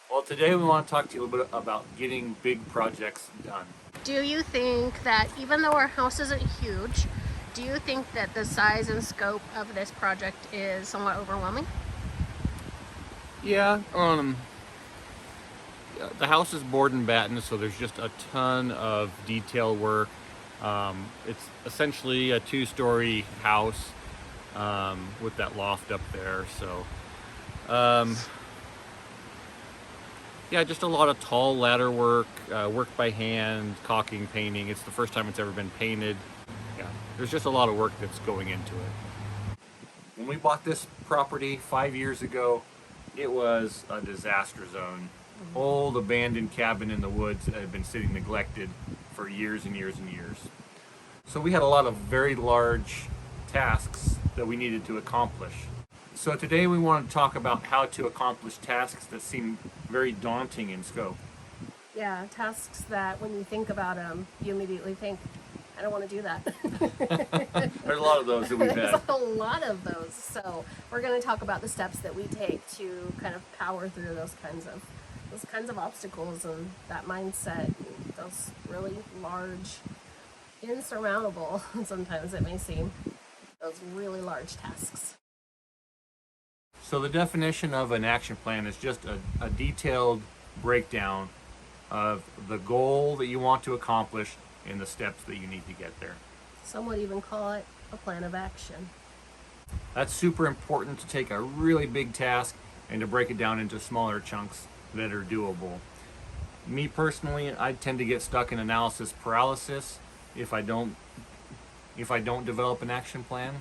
Well, today we want to talk to you a little bit about getting big projects done. Do you think that even though our house isn't huge, do you think that the size and scope of this project is somewhat overwhelming? Yeah, the house is board and batten, so there's just a ton of detail work. It's essentially a two-story house with that loft up there. So, um, yeah, just a lot of tall ladder work, work by hand, caulking, painting. It's the first time it's ever been painted. Yeah, there's just a lot of work that's going into it. When we bought this property 5 years ago, it was a disaster zone. Old abandoned cabin in the woods that had been sitting neglected for years and years and years. So we had a lot of very large tasks that we needed to accomplish. So today we want to talk about how to accomplish tasks that seem very daunting in scope. Yeah, tasks that when you think about them, you immediately think, I don't want to do that. There's a lot of those that we've There's had. a lot of those. So we're going to talk about the steps that we take to kind of power through those kinds of obstacles and that mindset, those really large, insurmountable, sometimes it may seem, those really large tasks. So the definition of an action plan is just a detailed breakdown of the goal that you want to accomplish and the steps that you need to get there. Some would even call it a plan of action. That's super important to take a really big task and to break it down into smaller chunks that are doable. Me personally, I tend to get stuck in analysis paralysis if I don't develop an action plan.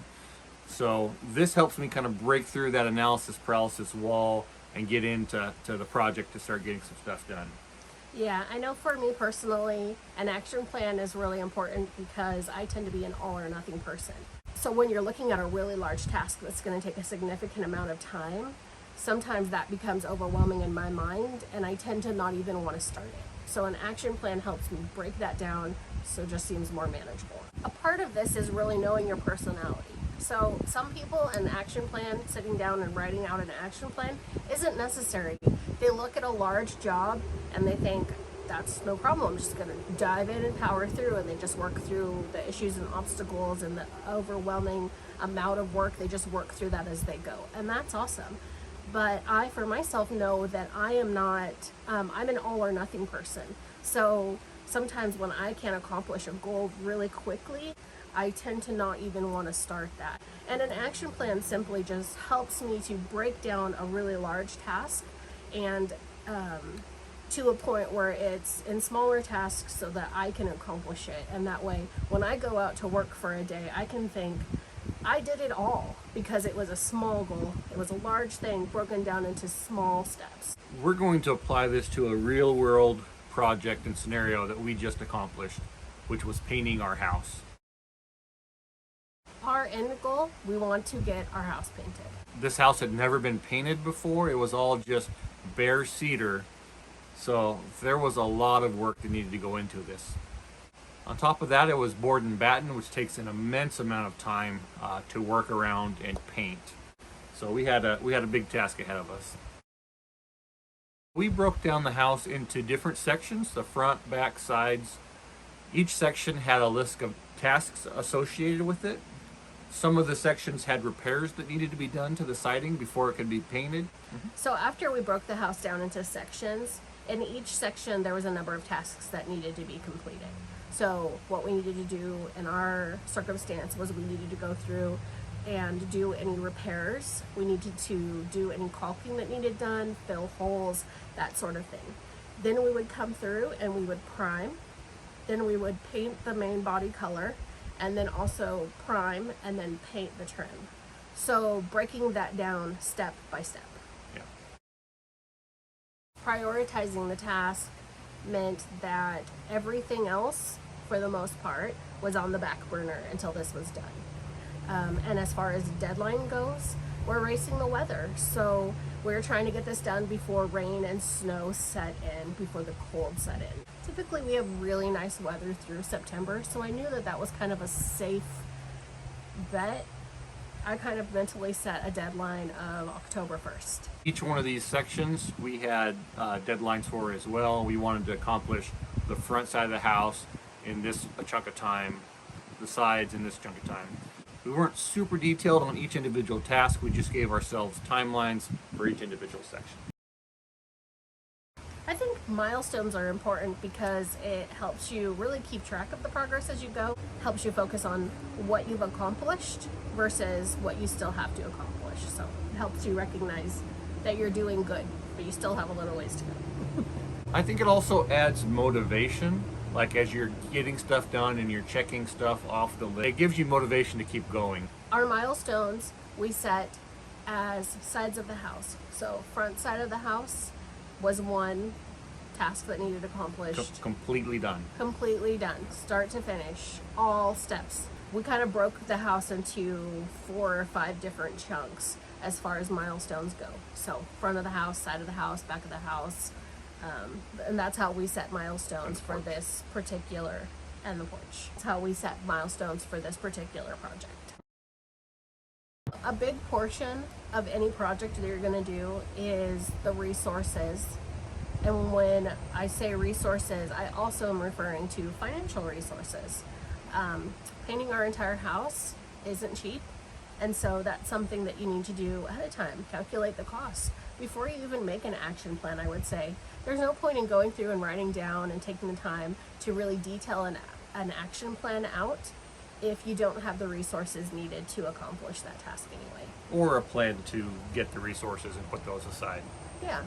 So this helps me kind of break through that analysis paralysis wall and get into the project to start getting some stuff done. Yeah, I know for me personally, an action plan is really important because I tend to be an all or nothing person. So when you're looking at a really large task that's going to take a significant amount of time, sometimes that becomes overwhelming in my mind and I tend to not even want to start it. So an action plan helps me break that down so it just seems more manageable. A part of this is really knowing your personality. So some people, an action plan, sitting down and writing out an action plan, isn't necessary. They look at a large job and they think, that's no problem, I'm just going to dive in and power through, and they just work through the issues and obstacles and the overwhelming amount of work. They just work through that as they go, and that's awesome. But I, for myself, know that I am not, I'm an all or nothing person. So sometimes when I can accomplish a goal really quickly, I tend to not even want to start that. And an action plan simply just helps me to break down a really large task and to a point where it's in smaller tasks so that I can accomplish it. And that way, when I go out to work for a day, I can think, I did it all because it was a small goal. It was a large thing broken down into small steps. We're going to apply this to a real world project and scenario that we just accomplished, which was painting our house. Our end goal, we want to get our house painted. This house had never been painted before. It was all just bare cedar. So there was a lot of work that needed to go into this. On top of that, it was board and batten, which takes an immense amount of time to work around and paint. So we had a big task ahead of us. We broke down the house into different sections, the front, back, sides. Each section had a list of tasks associated with it. Some of the sections had repairs that needed to be done to the siding before it could be painted. So after we broke the house down into sections, in each section there was a number of tasks that needed to be completed. So what we needed to do in our circumstance was we needed to go through and do any repairs. We needed to do any caulking that needed done, fill holes, that sort of thing. Then we would come through and we would prime. Then we would paint the main body color, and then also prime and then paint the trim. So breaking that down step by step. Yeah. Prioritizing the task meant that everything else, for the most part, was on the back burner until this was done. And as far as deadline goes, we're racing the weather. So we're trying to get this done before rain and snow set in, before the cold set in. Typically we have really nice weather through September, so I knew that that was kind of a safe bet. I kind of mentally set a deadline of October 1st. Each one of these sections we had deadlines for as well. We wanted to accomplish the front side of the house in this chunk of time, the sides in this chunk of time. We weren't super detailed on each individual task. We just gave ourselves timelines for each individual section. I think milestones are important because it helps you really keep track of the progress as you go, helps you focus on what you've accomplished versus what you still have to accomplish. So it helps you recognize that you're doing good, but you still have a little ways to go. I think it also adds motivation, like as you're getting stuff done and you're checking stuff off the list. It gives you motivation to keep going. Our milestones we set as sides of the house. So front side of the house was one task that needed accomplished. Completely done. Completely done, start to finish, all steps. We kind of broke the house into 4 or 5 different chunks as far as milestones go. So front of the house, side of the house, back of the house, and that's how we set milestones for this particular, and the porch. That's how we set milestones for this particular project. A big portion of any project that you're going to do is the resources. And when I say resources, I also am referring to financial resources. Painting our entire house isn't cheap, and so that's something that you need to do ahead of time. Calculate the costs before you even make an action plan. I would say there's no point in going through and writing down and taking the time to really detail an action plan out if you don't have the resources needed to accomplish that task anyway. Or a plan to get the resources and put those aside. Yeah.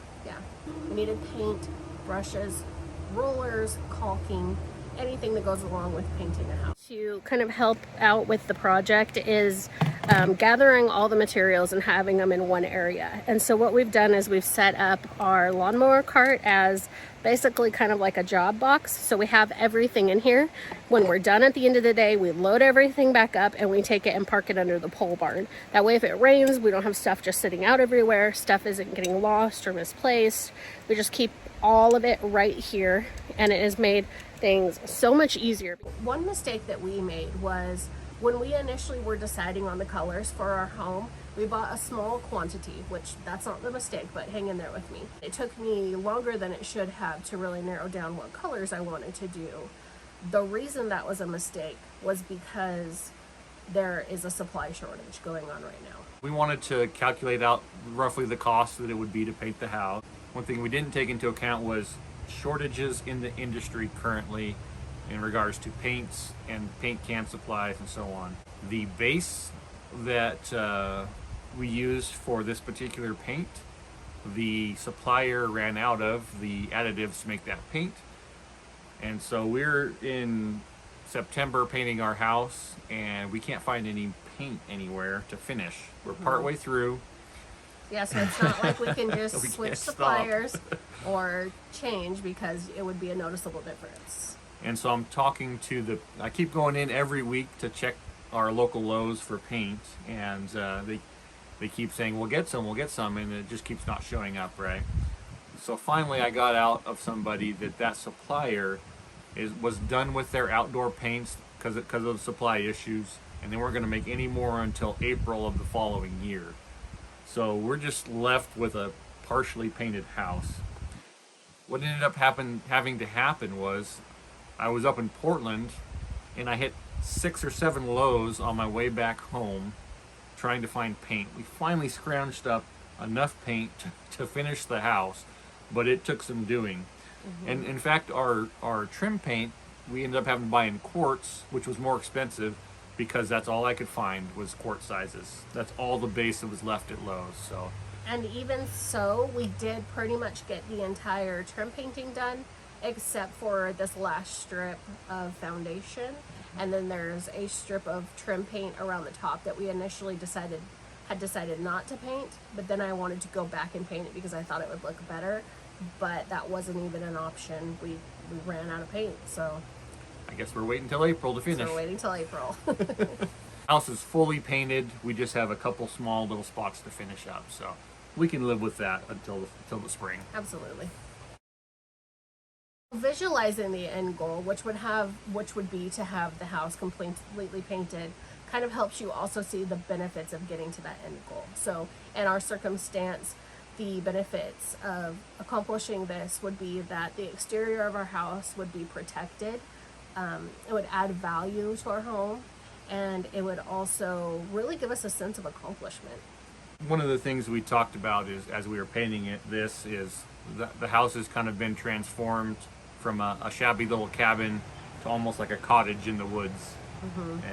We needed paint, brushes, rollers, caulking, anything that goes along with painting a house. To kind of help out with the project is gathering all the materials and having them in one area. And so what we've done is we've set up our lawnmower cart as basically kind of like a job box. So we have everything in here. When we're done at the end of the day, we load everything back up and we take it and park it under the pole barn. That way if it rains, we don't have stuff just sitting out everywhere. Stuff isn't getting lost or misplaced. We just keep all of it right here, and it has made things so much easier. One mistake that we made was when we initially were deciding on the colors for our home, we bought a small quantity, which that's not the mistake, but hang in there with me. It took me longer than it should have to really narrow down what colors I wanted to do. The reason that was a mistake was because there is a supply shortage going on right now. We wanted to calculate out roughly the cost that it would be to paint the house. One thing we didn't take into account was shortages in the industry currently in regards to paints and paint can supplies and so on. The base that we used for this particular paint, the supplier ran out of the additives to make that paint, and so we're in September painting our house and we can't find any paint anywhere to finish. We're partway through. Yeah, so it's not like we can just We switch can't stop. suppliers or change, because it would be a noticeable difference. And so I'm talking to I keep going in every week to check our local Lowe's for paint, and they keep saying, we'll get some, and it just keeps not showing up, right? So finally I got out of somebody that supplier was done with their outdoor paints because of the supply issues, and they weren't going to make any more until April of the following year. So we're just left with a partially painted house. What ended up having to happen was I was up in Portland and I hit 6 or 7 Lowe's on my way back home trying to find paint. We finally scrounged up enough paint to finish the house, but it took some doing. And in fact, our trim paint, we ended up having to buy in quarts, which was more expensive, because that's all I could find was quart sizes. That's all the base that was left at Lowe's. So, And even so, we did pretty much get the entire trim painting done, except for this last strip of foundation. And then there's a strip of trim paint around the top that we initially had decided not to paint, but then I wanted to go back and paint it because I thought it would look better, but that wasn't even an option. We ran out of paint, so I guess we're waiting till April to finish. we're waiting till April. House is fully painted. We just have a couple small little spots to finish up, so we can live with that until the spring. Absolutely. Visualizing the end goal, which would be to have the house completely painted, kind of helps you also see the benefits of getting to that end goal. So in our circumstance, the benefits of accomplishing this would be that the exterior of our house would be protected. It would add value to our home, and it would also really give us a sense of accomplishment. One of the things we talked about is, as we were painting it, the house has kind of been transformed from a shabby little cabin to almost like a cottage in the woods.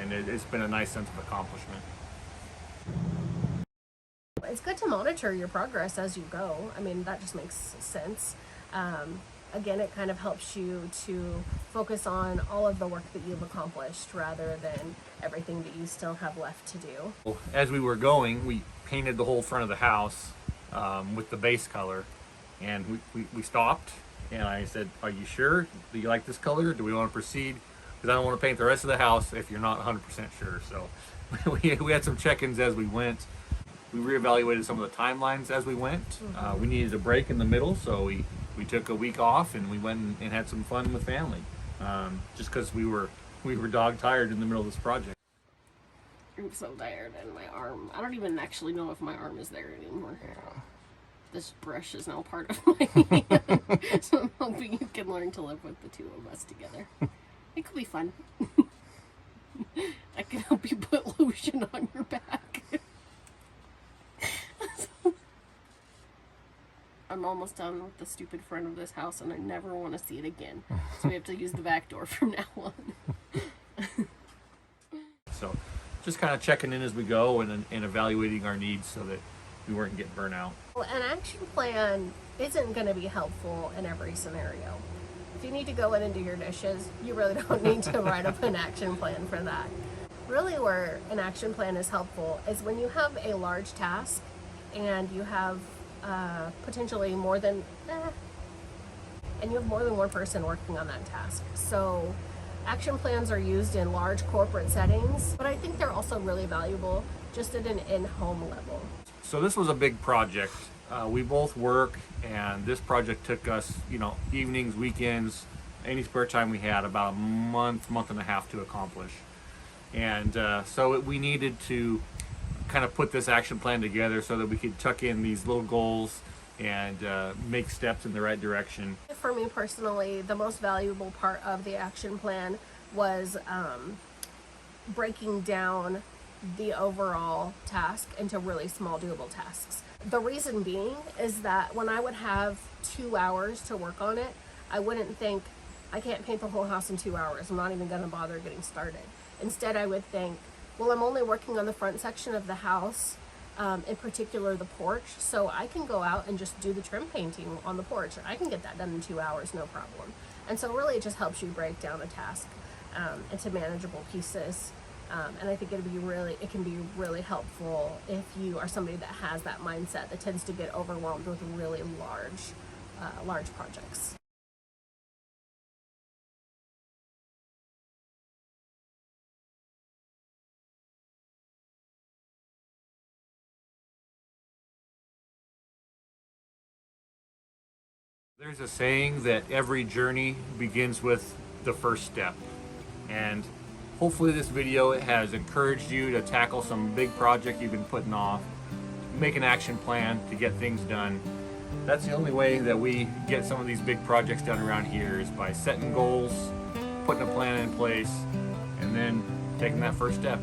And it's been a nice sense of accomplishment. It's good to monitor your progress as you go. I mean, that just makes sense. Again, it kind of helps you to focus on all of the work that you've accomplished rather than everything that you still have left to do. As we were going, we painted the whole front of the house with the base color, and we stopped, and I said, "Are you sure? Do you like this color? Do we want to proceed? Because I don't want to paint the rest of the house if you're not 100% sure." So we had some check-ins as we went. We reevaluated some of the timelines as we went. We needed a break in the middle, so we took a week off and we went and had some fun with family. Just because we were dog tired in the middle of this project. I'm so tired, and my arm, I don't even actually know if my arm is there anymore. This brush is now part of my hand. So I'm hoping you can learn to live with the two of us together. It could be fun. I can help you put lotion on your back. I'm almost done with the stupid front of this house, and I never want to see it again. So we have to use the back door from now on. So just kind of checking in as we go and evaluating our needs so that we weren't getting burnt out. Well, an action plan isn't going to be helpful in every scenario. If you need to go in and do your dishes, you really don't need to write up an action plan for that. Really, where an action plan is helpful is when you have a large task and you have potentially more than one person working on that task. So action plans are used in large corporate settings, but I think they're also really valuable just at an in-home level. So this was a big project. We both work, and this project took us, evenings, weekends, any spare time we had, about a month and a half to accomplish. And so we needed to kind of put this action plan together so that we could tuck in these little goals and make steps in the right direction. For me personally, the most valuable part of the action plan was breaking down the overall task into really small doable tasks. The reason being is that when I would have 2 hours to work on it, I wouldn't think, I can't paint the whole house in 2 hours, I'm not even going to bother getting started. Instead, I would think, well, I'm only working on the front section of the house, in particular the porch, so I can go out and just do the trim painting on the porch. I can get that done in 2 hours, no problem. And so really it just helps you break down a task into manageable pieces. And I think it can be really helpful if you are somebody that has that mindset that tends to get overwhelmed with really large projects. There's a saying that every journey begins with the first step. And hopefully this video has encouraged you to tackle some big project you've been putting off, make an action plan to get things done. That's the only way that we get some of these big projects done around here, is by setting goals, putting a plan in place, and then taking that first step.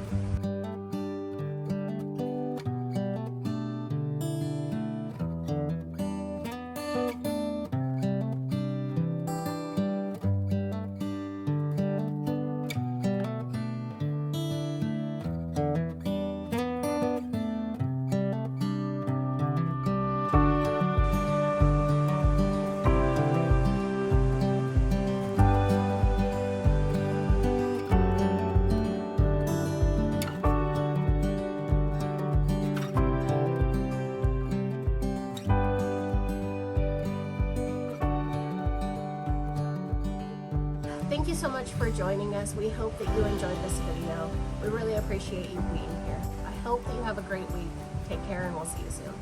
Thank you so much for joining us. We hope that you enjoyed this video. We really appreciate you being here. I hope that you have a great week. Take care, and we'll see you soon.